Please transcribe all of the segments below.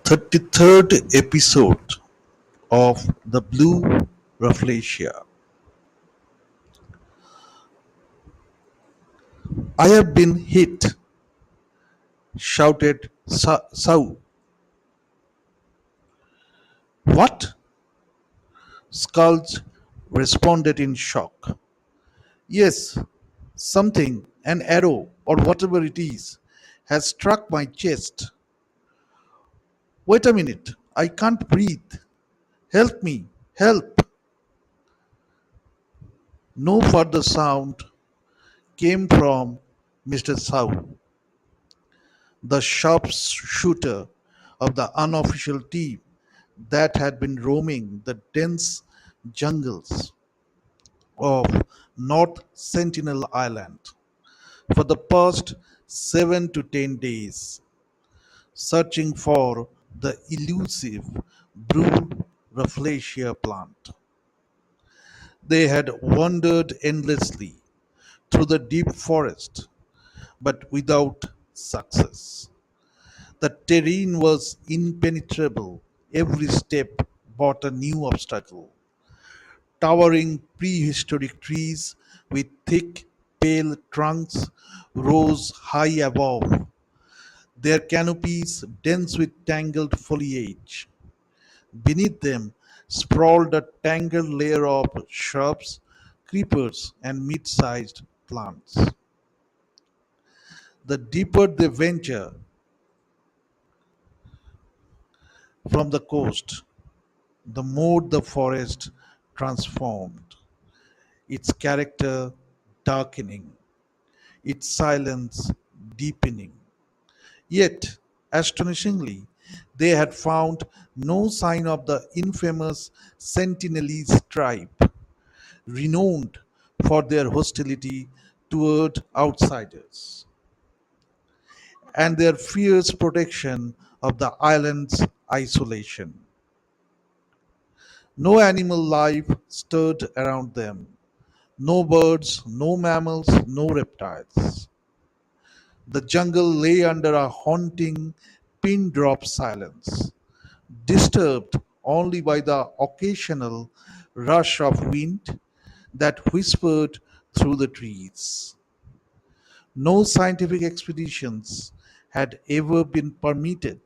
33rd episode of the Blue Rafflesia. I have been hit, shouted Sau. What? Schulz responded in shock. Yes, something, an arrow or whatever it is, has struck my chest. Wait a minute, I can't breathe. Help me, help. No further sound came from Mr. Sau, the sharpshooter of the unofficial team that had been roaming the dense jungles of North Sentinel Island for the past 7 to 10 days, searching for the elusive Blue Rafflesia plant. They had wandered endlessly through the deep forest, but without success. The terrain was impenetrable. Every step brought a new obstacle. Towering prehistoric trees with thick, pale trunks rose high above, their canopies dense with tangled foliage. Beneath them sprawled a tangled layer of shrubs, creepers, and mid sized plants. The deeper they venture from the coast, the more the forest transformed, its character darkening, its silence deepening. Yet, astonishingly, they had found no sign of the infamous Sentinelese tribe, renowned for their hostility toward outsiders and their fierce protection of the island's isolation. No animal life stirred around them, no birds, no mammals, no reptiles. The jungle lay under a haunting pin drop silence, disturbed only by the occasional rush of wind that whispered through the trees. No scientific expeditions had ever been permitted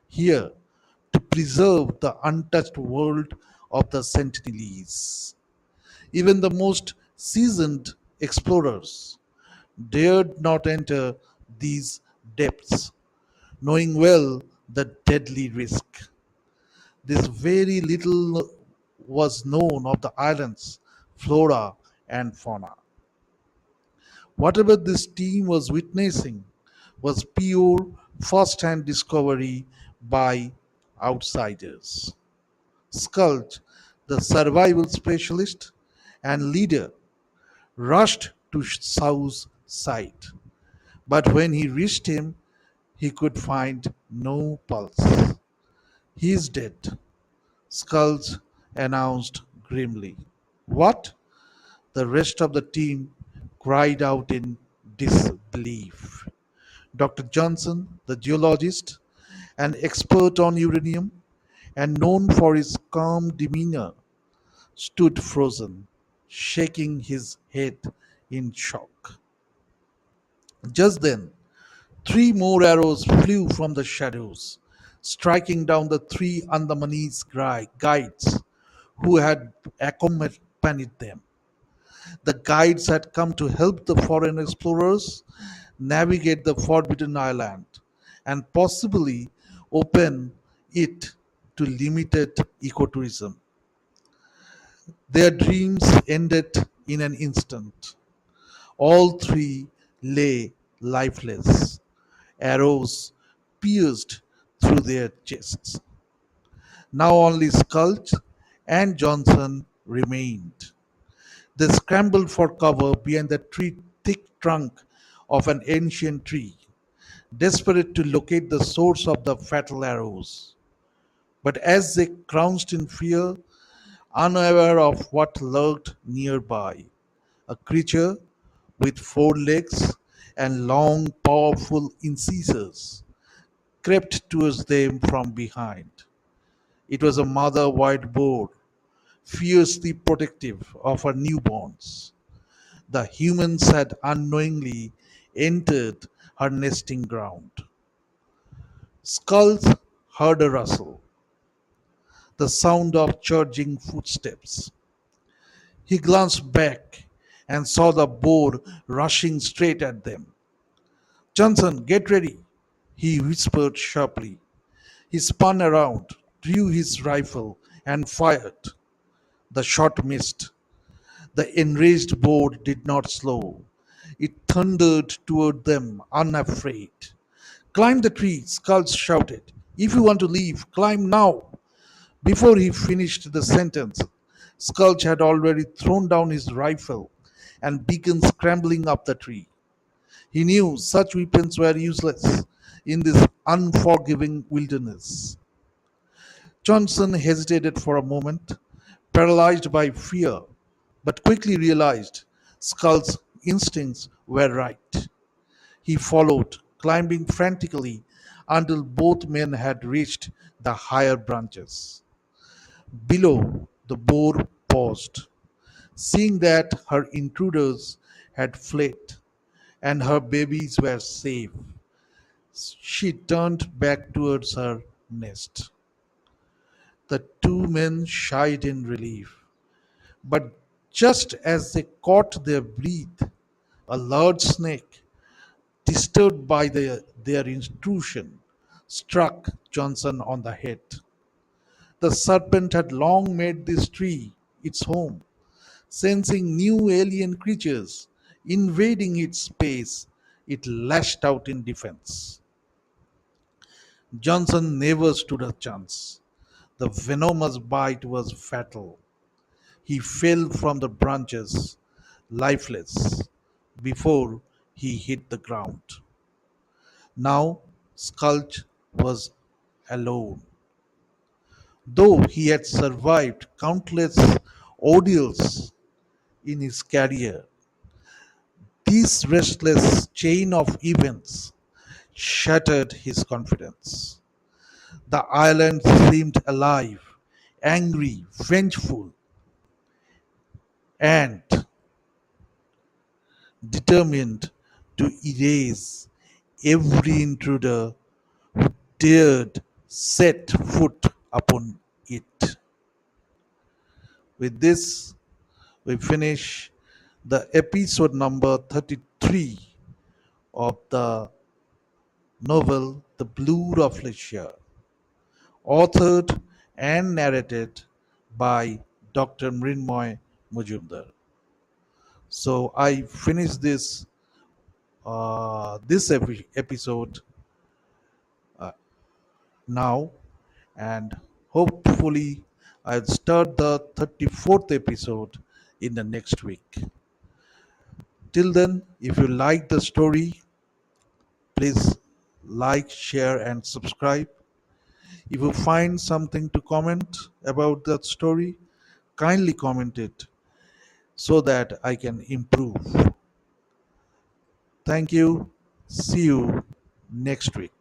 here to preserve the untouched world of the Sentinelese. Even the most seasoned explorers dared not enter these depths, knowing well the deadly risk. This very little was known of the island's flora and fauna. Whatever this team was witnessing was pure first hand discovery by outsiders. Sculpt, the survival specialist and leader, rushed to Sau's side. But when he reached him, he could find no pulse. He is dead, Skulls announced grimly. What? The rest of the team cried out in disbelief. Dr. Johnson, the geologist, an expert on uranium and known for his calm demeanor, stood frozen, shaking his head in shock. Just then, three more arrows flew from the shadows, striking down the three Andamanese guides who had accompanied them. The guides had come to help the foreign explorers navigate the forbidden island and possibly open it to limited ecotourism. Their dreams ended in an instant. All three lay lifeless, arrows pierced through their chests. Now only Sculch and Johnson remained. They scrambled for cover behind the thick trunk of an ancient tree, desperate to locate the source of the fatal arrows. But as they crouched in fear, unaware of what lurked nearby, a creature with four legs and long, powerful incisors crept towards them from behind. It was a mother wild boar, fiercely protective of her newborns. The humans had unknowingly entered her nesting ground. Skulls heard a rustle, the sound of charging footsteps. He glanced back and saw the boar rushing straight at them. Johnson, get ready, he whispered sharply. He spun around, drew his rifle, and fired. The shot missed. The enraged boar did not slow. It thundered toward them, unafraid. Climb the tree, Skulls shouted. If you want to leave, climb now. Before he finished the sentence, Skulch had already thrown down his rifle and began scrambling up the tree. He knew such weapons were useless in this unforgiving wilderness. Johnson hesitated for a moment, paralyzed by fear, but quickly realized Skull's instincts were right. He followed, climbing frantically until both men had reached the higher branches. Below, the boar paused, seeing that her intruders had fled and her babies were safe. She turned back towards her nest. The two men shied in relief, but just as they caught their breath, a large snake, disturbed by their intrusion, struck Johnson on the head. The serpent had long made this tree its home, sensing new alien creatures invading its space. It lashed out in defense. Johnson never stood a chance. The venomous bite was fatal. He fell from the branches, lifeless, before he hit the ground. Now Skulch was alone. Though he had survived countless ordeals in his career, this restless chain of events shattered his confidence. The island seemed alive, angry, vengeful, and determined to erase every intruder who dared set foot upon it. With this, we finish the episode number 33 of the novel The Blue Rafflesia, authored and narrated by Dr. Mrinmoy Mujumdar. So I finished this episode now, and hopefully I'll start the 34th episode in the next week. Till then, if you like the story, please like, share, and subscribe. If you find something to comment about that story, kindly comment it so that I can improve. Thank you. See you next week.